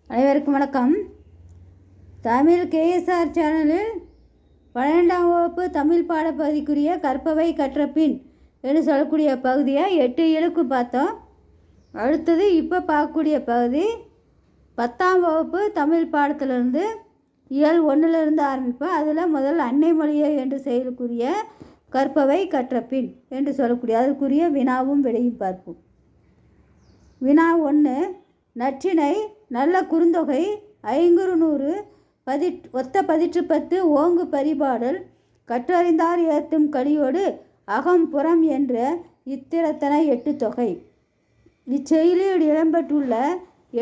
அனைவருக்கும் வணக்கம். தமிழ் கேஎஸ்ஆர் சேனலில் 12ஆம் வகுப்பு தமிழ் பாடப்பகுதிக்குரிய கற்பவை கற்றபின் என்று சொல்லக்கூடிய பகுதியை 8 இலக்கு பார்த்தோம். அடுத்தது இப்போ பார்க்கக்கூடிய பகுதி 10ஆம் வகுப்பு தமிழ் பாடத்திலிருந்து இயல் 1லிருந்து ஆரம்பிப்போம். அதில் முதல் அன்னை மொழியை என்று செயலுக்குரிய கற்பவை கற்றபின் என்று சொல்லக்கூடிய அதற்குரிய வினாவும் விடையும் பார்ப்போம். வினா 1. நற்றிணை நல்ல குறுந்தொகை ஐங்குறு நூறு ஒத்த பதிற்று 10 ஓங்கு பரிபாடல் கற்றறிந்தார் ஏத்தும் களியோடு அகம் புறம் என்ற இத்திரத்தன 8 தொகை. இச்செயலில் இடம்பெற்றுள்ள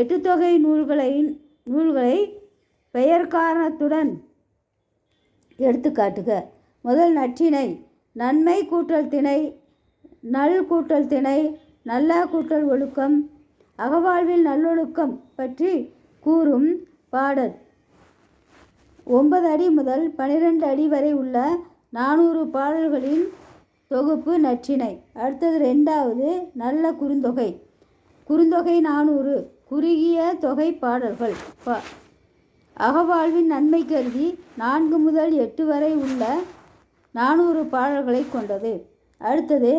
8 தொகை நூல்களை பெயர் காரணத்துடன் எடுத்துக்காட்டுக. முதல் நற்றிணை. நன்மை கூட்டல் திணை, நல் கூட்டல் திணை, நல்ல கூட்டல் ஒழுக்கம், அகவாழ்வில் நல்லொழுக்கம் பற்றி கூறும் பாடல். 9 அடி முதல் 12 அடி வரை உள்ள 400 பாடல்களின் தொகுப்பு நற்றிணை. அடுத்தது 2வது நல்ல குறுந்தொகை. குறுந்தொகை 400 குறுகிய தொகை பாடல்கள். அகவாழ்வின் நன்மை கருதி 4 முதல் 8 வரை உள்ள 400 பாடல்களை கொண்டது. அடுத்தது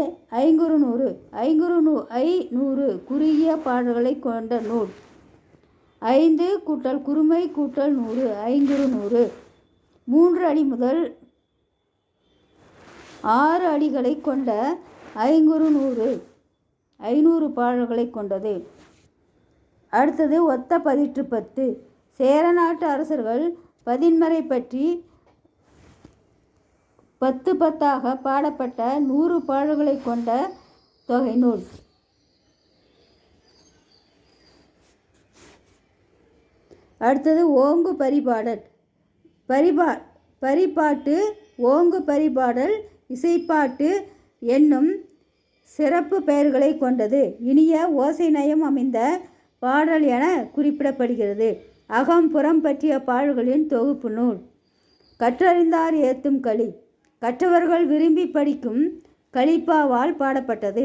ஐங்குறு நூறு. ஐநூறு குறுகிய பாடல்களை கொண்ட நூல். 5 கூட்டல் குறுமை கூட்டல் 100 ஐங்குறு நூறு. 3 அடி முதல் 6 அடிகளை கொண்ட ஐங்குறு நூறு 500 பாடல்களை கொண்டது. அடுத்தது ஒத்த பதிற்று 10. சேர நாட்டு அரசர்கள் பதின்மரை பற்றி 10 பாடப்பட்ட 100 பாடல்களை கொண்ட தொகை நூல். அடுத்தது ஓங்கு பரிபாடல். பரிபாட்டு ஓங்கு பரிபாடல் இசைப்பாட்டு என்னும் சிறப்பு பெயர்களை கொண்டது. இனிய ஓசை நயம் அமைந்த பாடல் என குறிப்பிடப்படுகிறது. அகம் புறம் பற்றிய பாடல்களின் தொகுப்பு நூல். கற்றறிந்தார் ஏத்தும் களி. கற்றவர்கள் விரும்பி படிக்கும் களிப்பாவால் பாடப்பட்டது.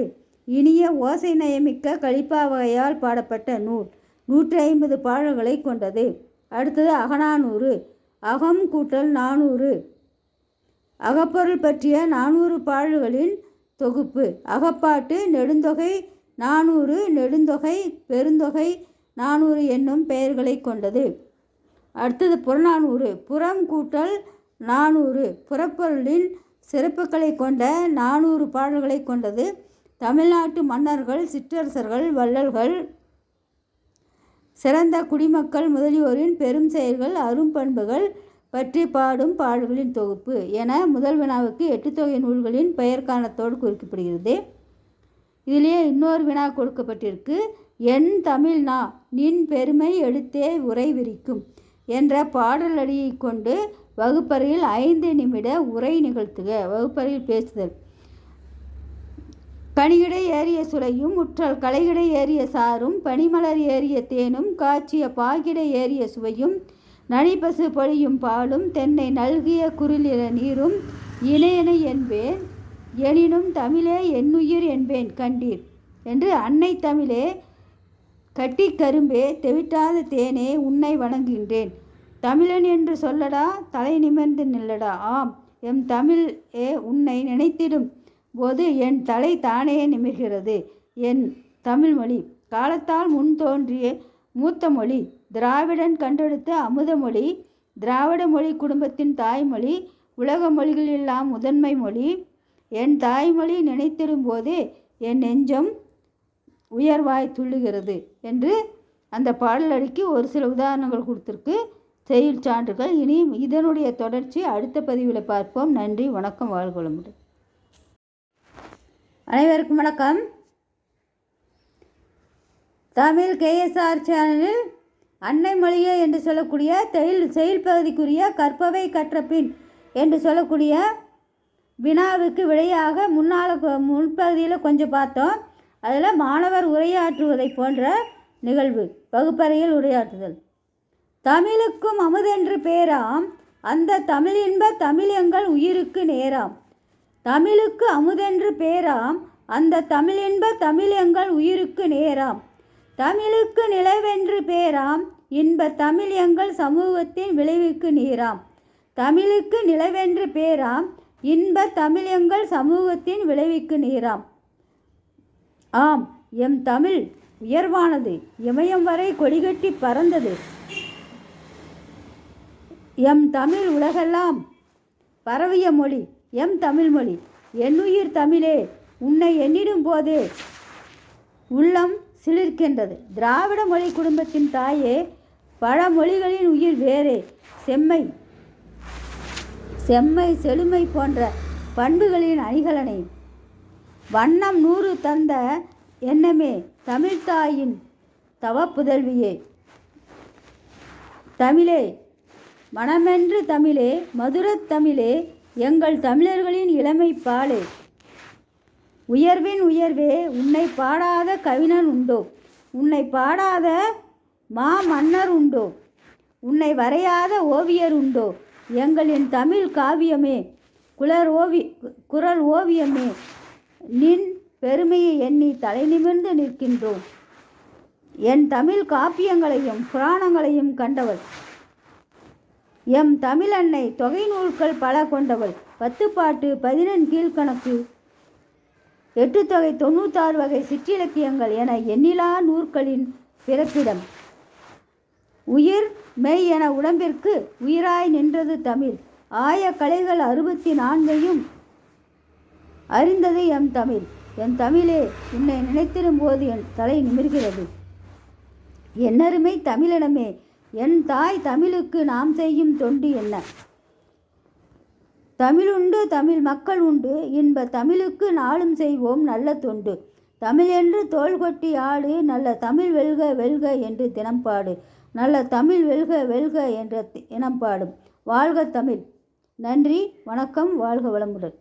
இனிய ஓசை நயமிக்க களிப்பா வகையால் பாடப்பட்ட நூல். 150 பாடல்களை கொண்டது. அடுத்தது அகநானூறு. அகம் கூட்டல் 400 அகப்பொருள் பற்றிய 400 பாடல்களின் தொகுப்பு. அகப்பாட்டு நெடுந்தொகை 400 நெடுந்தொகை பெருந்தொகை 400 என்னும் பெயர்களை கொண்டது. அடுத்தது புறநானூறு. புறம் கூட்டல் 400 புறப்பொருளின் சிறப்புகளை கொண்ட 400 பாடல்களை கொண்டது. தமிழ்நாட்டு மன்னர்கள், சிற்றரசர்கள், வள்ளல்கள், சிறந்த குடிமக்கள் முதலியோரின் பெரும் செயல்கள், அரும்பண்புகள் பற்றி பாடும் பாடல்களின் தொகுப்பு என முதல் வினாவுக்கு 8 தொகை நூல்களின் பெயர் காரணத்தோடு குறிக்கப்படுகிறது. இதிலேயே இன்னொரு வினா கொடுக்கப்பட்டிருக்கு. என் தமிழ்நா நின் பெருமை எடுத்தே உரை விரிக்கும் என்ற பாடலடியை கொண்டு வகுப்பறையில் 5 நிமிட உரை நிகழ்த்துக. வகுப்பறையில் பேசுதல். கனிகிடை ஏறிய சுளையும் முற்றல் களைகிடை ஏறிய சாரும் பனிமலர் ஏறிய தேனும் காய்ச்சிய பாகிடை ஏறிய சுவையும் நனிபசு பொழியும் பாலும் தென்னை நல்கிய குறுநில நீரும் இணையனை என்பேன் எனினும் தமிழே என்னுயிர் என்பேன் கண்டீர் என்று அன்னை தமிழே கட்டி கரும்பே தெவிட்டாத தேனே உன்னை வணங்குகின்றேன். தமிழன் என்று சொல்லடா தலை நிமிர்ந்து நில்லடா. ஆம் எம் தமிழ் உன்னை நினைத்திடும் போது என் தலை தானே நிமிர்கிறது. என் தமிழ் மொழி காலத்தால் முன் தோன்றிய மூத்த மொழி. திராவிடன் கண்டெடுத்த அமுத மொழி. திராவிட மொழி குடும்பத்தின் தாய்மொழி. உலக மொழிகளெல்லாம் முதன்மை மொழி. என் தாய்மொழி நினைத்திடும் போதே என் நெஞ்சம் உயர்வாய் துள்ளுகிறது என்று அந்த பாடலடிக்கு ஒரு சில உதாரணங்கள் கொடுத்துருக்கு. செயல் சான்றுகள். இனி இதனுடைய தொடர்ச்சி அடுத்த பதிவில் பார்ப்போம். நன்றி, வணக்கம், வாழ்க வளமுடன். அனைவருக்கும் வணக்கம். தமிழ் கேஎஸ்ஆர் சேனலில் அன்னை மொழியே என்று சொல்லக்கூடிய செயல் பகுதிக்குரிய கற்பவை கற்றபின் என்று சொல்லக்கூடிய வினாவுக்கு விடையாக முன்பகுதியில் கொஞ்சம் பார்த்தோம். அதில் மாணவர் உரையாற்றுவதை போன்ற நிகழ்வு. வகுப்பறையில் உரையாற்றுதல். தமிழுக்கும் அமுதென்று பேராம் அந்த தமிழின்ப தமிழ் எங்கள் உயிருக்கு நேராம். தமிழுக்கு அமுதென்று பேராம் அந்த தமிழின்ப தமிழ் எங்கள் உயிருக்கு நேராம். தமிழுக்கு நிலவென்று பேராம் இன்ப தமிழ் எங்கள் சமூகத்தின் விளைவுக்கு நீராம். தமிழுக்கு நிலவென்று பேராம், இன்ப தமிழ் எங்கள் சமூகத்தின் விளைவுக்கு நீராம். ஆம், எம் தமிழ் உயர்வானது, இமயம் வரை கொடிகட்டி பறந்தது. எம் தமிழ் உலகெல்லாம் பரவிய மொழி எம் தமிழ் மொழி. என்னுயிர் தமிழே, உன்னை எண்ணிடும் போதே உள்ளம் சிலிர்க்கின்றது. திராவிட மொழி குடும்பத்தின் தாயே, பல மொழிகளின் உயிர் வேறே. செம்மை செழுமை போன்ற பண்புகளின் அணிகலனை வண்ணம் 100 தந்த எண்ணமே தமிழ்த்தாயின் தவப்புதல்வியே. தமிழே மனமென்று தமிழே, மதுரத் தமிழே, எங்கள் தமிழர்களின் இளமை பாலே. உயர்வின் உயர்வே, உன்னை பாடாத கவிஞன் உண்டோ? உன்னை பாடாத மன்னர் உண்டோ? உன்னை வரையாத ஓவியர் உண்டோ? எங்களின் தமிழ் காவியமே, குரல் ஓவியமே, நின் பெருமையை எண்ணி தலை நிமிர்ந்து நிற்கின்றோம். என் தமிழ் காப்பியங்களையும் புராணங்களையும் கண்டவள் எம் தமிழன்னை. தொகை நூல்கள் பல கொண்டவள். 10 பாட்டு 11 கீழ்கணக்கு 8 தொகை 96 வகை சிற்றிலக்கியங்கள் என எண்ணிலா நூற்களின் பிறப்பிடம். உயிர் மெய் என உடம்பிற்கு உயிராய் நின்றது தமிழ். ஆய கலைகள் 64ஐயும் அறிந்தது எம் தமிழ். என் தமிழே, உன்னை நினைத்திடும் போது என் தலை நிமிர்கிறது. என்னருமை தமிழினமே, என் தாய் தமிழுக்கு நாம் செய்யும் தொண்டு என்ன? தமிழுண்டு, தமிழ் மக்கள் உண்டு, இன்ப தமிழுக்கு நாளும் செய்வோம் நல்ல தொண்டு. தமிழ் என்று தோள் கொட்டி ஆடு, நல்ல தமிழ் வெல்க வெல்க என்று தினம் பாடு. நல்ல தமிழ் வெல்க வெல்க என்ற இனம் பாடும். வாழ்க தமிழ். நன்றி, வணக்கம், வாழ்க வளமுடன்.